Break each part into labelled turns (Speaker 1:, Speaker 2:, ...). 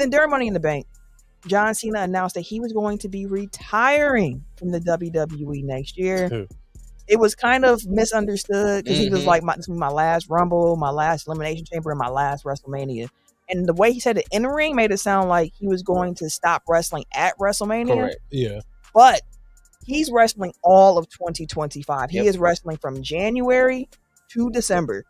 Speaker 1: even during Money in the Bank, John Cena announced that he was going to be retiring from the WWE next year. It was kind of misunderstood because he was like, this was my last Rumble, my last Elimination Chamber, and my last WrestleMania. And the way he said it in the ring made it sound like he was going to stop wrestling at WrestleMania.
Speaker 2: Correct. Yeah.
Speaker 1: But he's wrestling all of 2025. He is wrestling from January to December,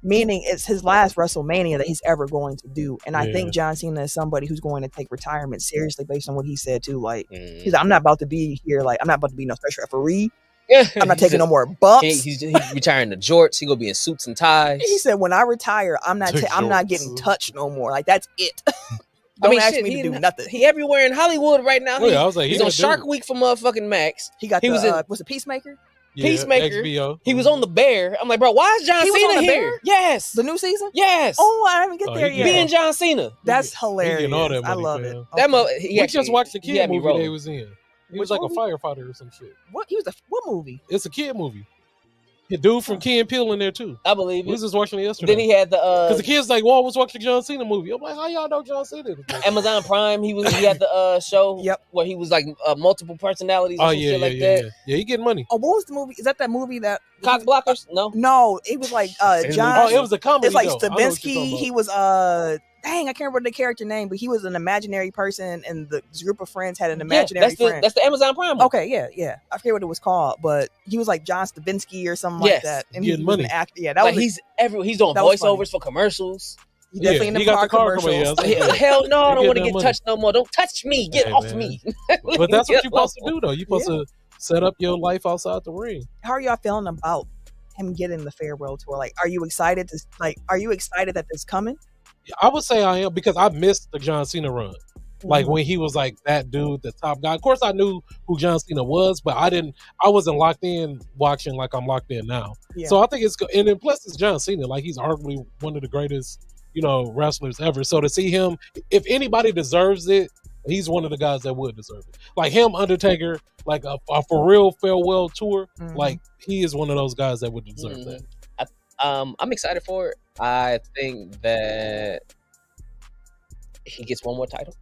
Speaker 1: meaning it's his last WrestleMania that he's ever going to do. And I think John Cena is somebody who's going to take retirement seriously based on what he said too. Like, he's like, I'm not about to be here. Like, I'm not about to be no special referee. I'm not taking no more bumps.
Speaker 3: He's retiring the jorts. He gonna be in suits and ties.
Speaker 1: He said, when I retire, I'm not getting touched no more. Like, that's it. Don't ask me to do nothing.
Speaker 3: He everywhere in Hollywood right now.
Speaker 2: I was like,
Speaker 3: he's on Shark Week for motherfucking Max.
Speaker 1: He was a Peacemaker.
Speaker 2: Yeah,
Speaker 3: Peacemaker.
Speaker 2: XBO.
Speaker 3: He was on The Bear. I'm like, bro, why is John Cena here?
Speaker 1: Bear?
Speaker 3: Yes.
Speaker 1: The new season?
Speaker 3: Yes.
Speaker 1: Oh, I didn't get there yet.
Speaker 3: Being John Cena.
Speaker 1: That's hilarious.
Speaker 2: All that money,
Speaker 1: I love it.
Speaker 2: We just watched the kid movie they was in. He was like
Speaker 1: movie?
Speaker 2: a firefighter or some shit.
Speaker 1: What movie?
Speaker 2: It's a kid movie. The dude from Key and Peele in there too.
Speaker 3: I believe it.
Speaker 2: We was just watching it yesterday.
Speaker 3: Then he had the
Speaker 2: because the kids like, well, I was watching the John Cena movie. I'm like, how y'all know John Cena?
Speaker 3: Amazon Prime. He had the show. Where he was like multiple personalities.
Speaker 2: Oh
Speaker 3: and shit like that.
Speaker 2: Yeah, he getting money.
Speaker 1: Oh, what was the movie? Is that movie that
Speaker 3: Cock Blockers? No,
Speaker 1: it was like John.
Speaker 2: Oh, it was a comedy.
Speaker 1: It's like Stavinsky. He was dang, I can't remember the character name, but he was an imaginary person, and the group of friends had an imaginary friend.
Speaker 3: That's the Amazon Prime movie.
Speaker 1: Okay, yeah. I forget what it was called, but he was like John Stavinsky or something like that. And
Speaker 2: getting money.
Speaker 1: Yeah, that was
Speaker 3: he's doing voiceovers for commercials.
Speaker 1: He definitely in the car commercials.
Speaker 3: Hell no, I don't want to get touched no more. Don't touch me. Get off me.
Speaker 2: But that's what you're supposed to do, though. You're supposed to set up your life outside the ring.
Speaker 1: How are y'all feeling about him getting the farewell tour? Like, are you excited that it's coming?
Speaker 2: I would say I am, because I missed the John Cena run. Like when he was like that dude, the top guy. Of course, I knew who John Cena was, but I wasn't locked in watching like I'm locked in now. Yeah. So I think it's good. And then plus it's John Cena. Like, he's arguably one of the greatest, wrestlers ever. So to see him, if anybody deserves it, he's one of the guys that would deserve it. Like him, Undertaker, like a for real farewell tour. Like, he is one of those guys that would deserve that.
Speaker 3: I'm excited for it. I think that he gets one more title.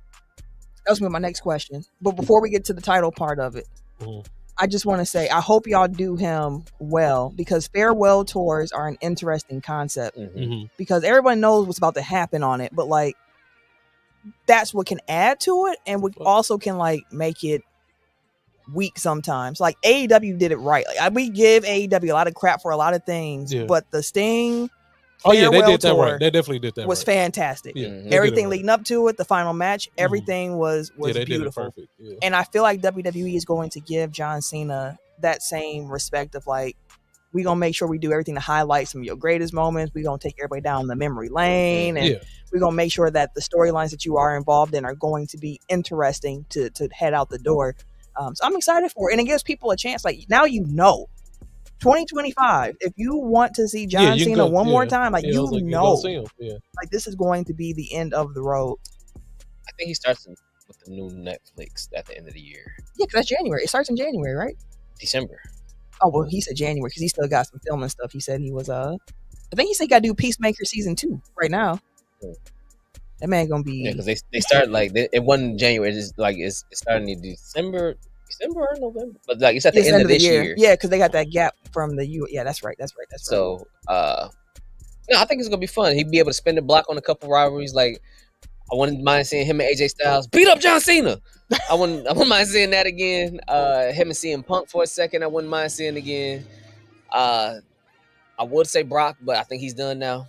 Speaker 1: That was my next question. But before we get to the title part of it, I just want to say I hope y'all do him well, because farewell tours are an interesting concept. Because everyone knows what's about to happen on it, but like, that's what can add to it, and what also can like make it weak sometimes. Like AEW did it right. Like, we give AEW a lot of crap for a lot of things, but the Sting
Speaker 2: they did that right. They definitely did that.
Speaker 1: Was
Speaker 2: right.
Speaker 1: fantastic. Everything leading up to it, the final match, everything was beautiful. And I feel like WWE is going to give John Cena that same respect of like, we're gonna make sure we do everything to highlight some of your greatest moments. We're gonna take everybody down the memory lane, and we're gonna make sure that the storylines that you are involved in are going to be interesting to head out the door. So I'm excited for it, and it gives people a chance. Like, now 2025, if you want to see John Cena one more time, like, like, this is going to be the end of the road.
Speaker 3: I think he starts with the new Netflix at the end of the year.
Speaker 1: Yeah, because that's January. It starts in January, right?
Speaker 3: December.
Speaker 1: Oh, well, he said January because he still got some filming stuff. He said he was I think he said he got to do Peacemaker season 2 right now. That man gonna be
Speaker 3: because they start like it wasn't January. It's like it's starting in December or November, but like it's at the end of this year.
Speaker 1: Yeah, because they got that gap from the U. Yeah, that's right.
Speaker 3: So, I think it's gonna be fun. He'd be able to spend the block on a couple rivalries. Like, I wouldn't mind seeing him and AJ Styles beat up John Cena. I wouldn't mind seeing that again. Him and CM Punk for a second, I wouldn't mind seeing again. I would say Brock, but I think he's done now.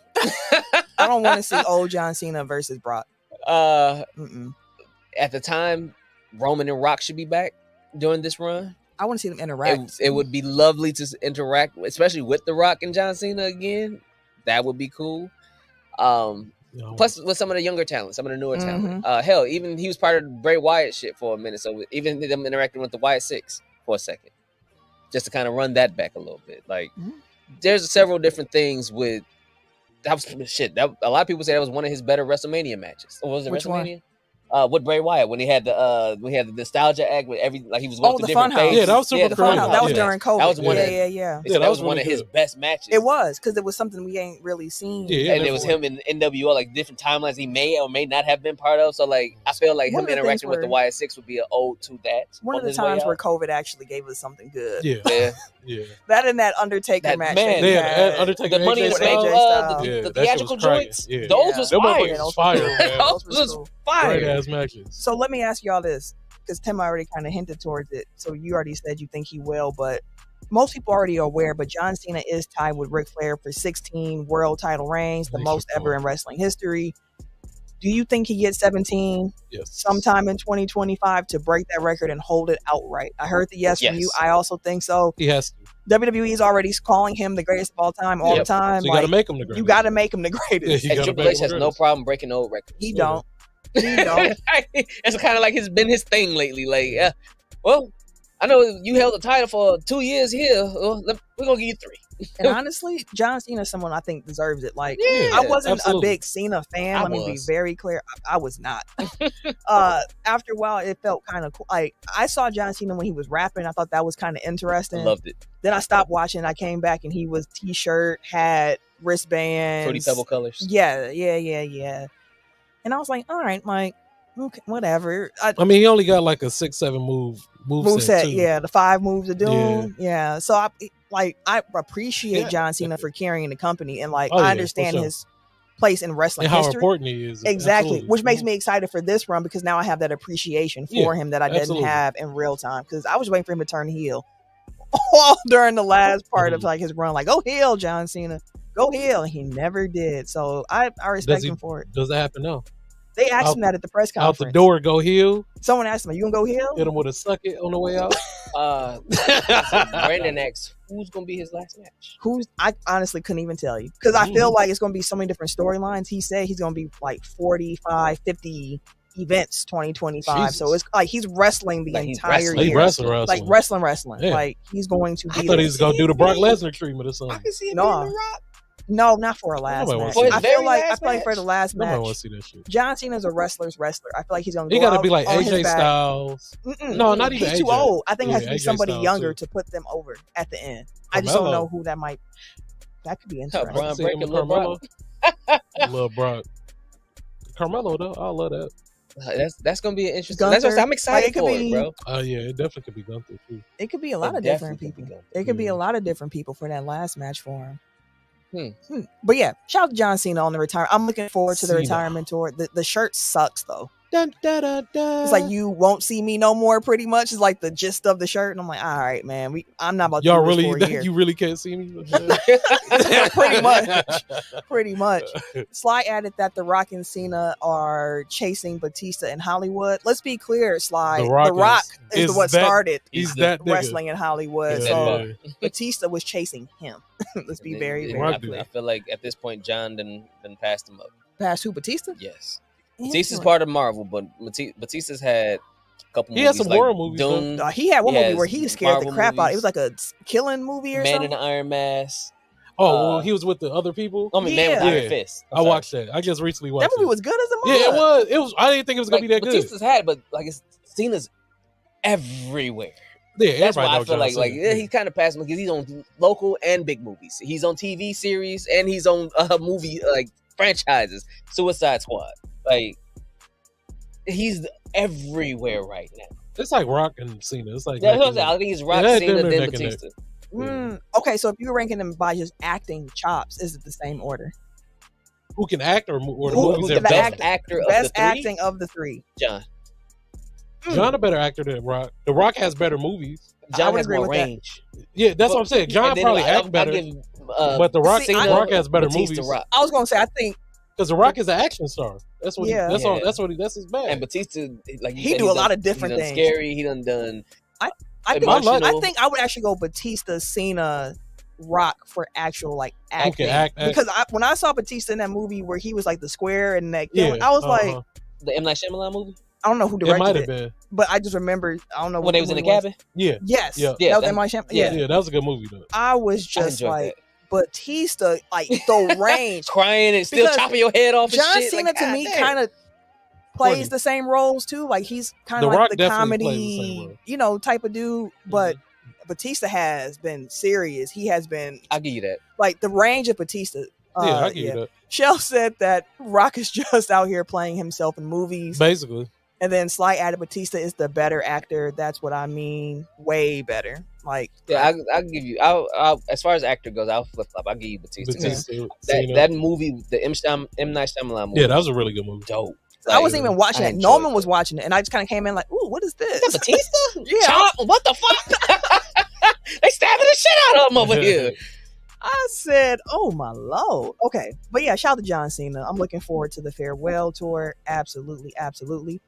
Speaker 1: I don't want to see old John Cena versus Brock.
Speaker 3: At the time, Roman and Rock should be back during this run.
Speaker 1: I want to see them interact.
Speaker 3: It would be lovely to interact, especially with The Rock and John Cena again. That would be cool. Plus with some of the younger talent, some of the newer talent. Hell, even he was part of the Bray Wyatt shit for a minute. So even them interacting with the Wyatt Six for a second, just to kind of run that back a little bit. Like, there's several different things with that was shit. That a lot of people say that was one of his better WrestleMania matches. Or was it
Speaker 1: Which
Speaker 3: WrestleMania?
Speaker 1: One?
Speaker 3: With Bray Wyatt when he had the nostalgia act with he was going through different phases.
Speaker 2: Yeah, that was super cool.
Speaker 1: That was during COVID.
Speaker 3: That was one
Speaker 1: that
Speaker 3: was one of his best matches.
Speaker 1: It was because it was something we ain't really seen.
Speaker 3: Yeah, and it was him in NWO, like different timelines he may or may not have been part of. So like I feel like him interacting with the Wyatt Six would be an ode to that.
Speaker 1: One of the times where COVID actually gave us something good.
Speaker 2: Yeah.
Speaker 1: That and that Undertaker match.
Speaker 2: Man, Undertaker,
Speaker 3: the Money in the Bank, the theatrical joints.
Speaker 2: Yeah.
Speaker 3: Those was fire.
Speaker 2: Those fire, man.
Speaker 3: Those was fire.
Speaker 2: Great ass matches.
Speaker 1: So let me ask y'all this, because Tim already kind of hinted towards it. So you already said you think he will, but most people already are aware. But John Cena is tied with Ric Flair for 16 world title reigns, the most ever in wrestling history. Do you think he gets 17 sometime in 2025 to break that record and hold it outright? I heard the yes from you. I also think so.
Speaker 2: He has to.
Speaker 1: WWE is already calling him the greatest of all time all the time.
Speaker 2: So you got to make him the greatest.
Speaker 1: You got to make him the greatest.
Speaker 3: And Triple H has no problem breaking old records.
Speaker 1: He don't.
Speaker 3: It's kind of like it's been his thing lately. Like, well, I know you held the title for 2 years here. Well, we're gonna give you 3.
Speaker 1: And honestly, John Cena is someone I think deserves it. Like, I wasn't a big Cena fan. Let me be very clear. I was not. After a while, it felt kind of cool. Like, I saw John Cena when he was rapping. I thought that was kind of interesting.
Speaker 3: I loved it.
Speaker 1: Then I stopped watching. I came back and he was t-shirt, hat, wristbands.
Speaker 3: Fruity Pebble colors.
Speaker 1: Yeah. And I was like, all right, Mike, okay, whatever.
Speaker 2: I mean, he only got like a 6-7 move set.
Speaker 1: Yeah, the 5 moves of doom. Yeah. So I appreciate John Cena for carrying the company, and I understand his place in wrestling
Speaker 2: and how
Speaker 1: history.
Speaker 2: Important he is.
Speaker 1: Exactly.
Speaker 2: Absolutely.
Speaker 1: Which makes me excited for this run, because now I have that appreciation for him that I didn't have in real time, because I was waiting for him to turn heel all during the last part of his run. Like, go heel, John Cena. Go heel. And he never did. So I respect him for it.
Speaker 2: Does that happen now?
Speaker 1: They asked him that at the press conference.
Speaker 2: Out the door, go heel.
Speaker 1: Someone asked him, "You gonna go heel?"
Speaker 2: Hit him with a suck it on the way out.
Speaker 3: Brandon asked, "Who's gonna be his last match?"
Speaker 1: I honestly couldn't even tell you, because I feel like it's gonna be so many different storylines. He said he's gonna be like 45, 50 events 2025. Jesus. So it's like he's wrestling the entire year.
Speaker 2: He's wrestling.
Speaker 1: Like wrestling. Yeah. Like he's going to be.
Speaker 2: I thought he was gonna do the Brock Lesnar treatment or something.
Speaker 3: I can see him in the Rock.
Speaker 1: No, not for a last match. I feel like for the last match.
Speaker 2: Nobody wants to see that shit.
Speaker 1: John Cena's a wrestler's wrestler. I feel like he's gonna.
Speaker 2: He gotta be like AJ Styles.
Speaker 1: No,
Speaker 2: not even.
Speaker 1: He's
Speaker 2: AJ.
Speaker 1: too old. I think it has to be
Speaker 2: AJ
Speaker 1: somebody
Speaker 2: Styles
Speaker 1: younger
Speaker 2: too.
Speaker 1: to put them over at the end.
Speaker 2: Carmelo.
Speaker 1: I just don't know who that might. That could be interesting.
Speaker 3: Braun Breaker, Lil
Speaker 2: Carmelo. Lil Brock. Carmelo though, I love that.
Speaker 3: That's gonna be an interesting. That's what I'm excited for it, bro.
Speaker 2: Oh yeah, it definitely could be Gunther too.
Speaker 1: It could be a lot of different people. It could be a lot of different people for that last match for him. But yeah, shout out to John Cena on the retirement. I'm looking forward to the retirement tour. The shirt sucks though.
Speaker 2: Dun, dun, dun, dun.
Speaker 1: It's like, you won't see me no more, pretty much. It's like the gist of the shirt. And I'm like, all right, man, I'm not about to do this for a year.
Speaker 2: You really can't see me?
Speaker 1: Pretty much. Sly added that The Rock and Cena are chasing Batista in Hollywood. Let's be clear, Sly. The Rock is what started wrestling in Hollywood. So Batista was chasing him. Let's be very clear.
Speaker 3: I feel like at this point, John done passed him up.
Speaker 1: Passed who, Batista?
Speaker 3: Yes. Batista's part of Marvel, but Batista's had a couple movies.
Speaker 2: He had some horror movies.
Speaker 3: Doom.
Speaker 1: He had one movie where he scared the crap out. It was like a killing movie or something.
Speaker 3: Man in the Iron Mask.
Speaker 2: Oh, well, he was with the other people?
Speaker 3: Man with Iron Fist.
Speaker 2: I watched that. I just recently watched
Speaker 1: that movie. Was good as a movie.
Speaker 2: Yeah, it was. I didn't think it was going to be that good.
Speaker 3: Batista's had, but Cena's everywhere.
Speaker 2: Yeah,
Speaker 3: that's why I feel like he's kind of passing because he's on local and big movies. He's on TV series and he's on movie franchises. Suicide Squad. Like, he's everywhere right now.
Speaker 2: It's like Rock and Cena. It's like
Speaker 3: I think he's Rock, Cena, then Batista.
Speaker 1: Okay, so if you're ranking them by just acting chops, is it the same order?
Speaker 2: Who can act or the movies?
Speaker 3: The best actor of the three?
Speaker 1: Acting of the three.
Speaker 3: John.
Speaker 2: John a better actor than Rock. The Rock has better movies.
Speaker 3: John has more range.
Speaker 2: Yeah, that's what I'm saying. John probably acts better, but the Rock has better movies.
Speaker 1: I was gonna say, I think.
Speaker 2: Because The Rock is an action star. That's what. That's his bag.
Speaker 3: And Batista,
Speaker 1: he do a lot of different things.
Speaker 3: Scary. He done.
Speaker 1: I think I would actually go Batista, Cena, Rock for actual acting. Because when I saw Batista in that movie where he was like the square and that, I was like,
Speaker 3: the M. Night Shyamalan movie.
Speaker 1: I don't know who directed it.
Speaker 2: Might have been,
Speaker 1: but I just remember. I don't know
Speaker 3: when they was in the cabin.
Speaker 2: Yeah.
Speaker 1: Yes.
Speaker 2: Yeah.
Speaker 1: That was M. Night Shyamalan.
Speaker 2: Yeah, that was a good movie though.
Speaker 1: I was just like. That. Batista, the range,
Speaker 3: crying and still chopping your head off.
Speaker 1: John Cena to me kind of plays the same roles too. Like he's kind of like the comedy, type of dude. But Batista has been serious. He has been.
Speaker 3: I'll give you that.
Speaker 1: Like the range of Batista.
Speaker 2: I'll give you that.
Speaker 1: Shell said that Rock is just out here playing himself in movies,
Speaker 2: basically.
Speaker 1: And then Sly added Batista is the better actor. That's what I mean. Way better. Like
Speaker 3: I'll give you. I'll as far as actor goes, I'll flip flop. I'll give you Batista. That movie, the M. Night Shyamalan movie.
Speaker 2: Yeah, that was a really good movie.
Speaker 3: Dope.
Speaker 1: I wasn't even watching it. Norman was watching it, and I just kind of came in like, "Ooh, what is this?
Speaker 3: Is that Batista?
Speaker 1: Yeah.
Speaker 3: What the fuck? They stabbing the shit out of him over here."
Speaker 1: I said, "Oh my Lord." Okay, but yeah, shout out to John Cena. I'm looking forward to the farewell tour. Absolutely, absolutely.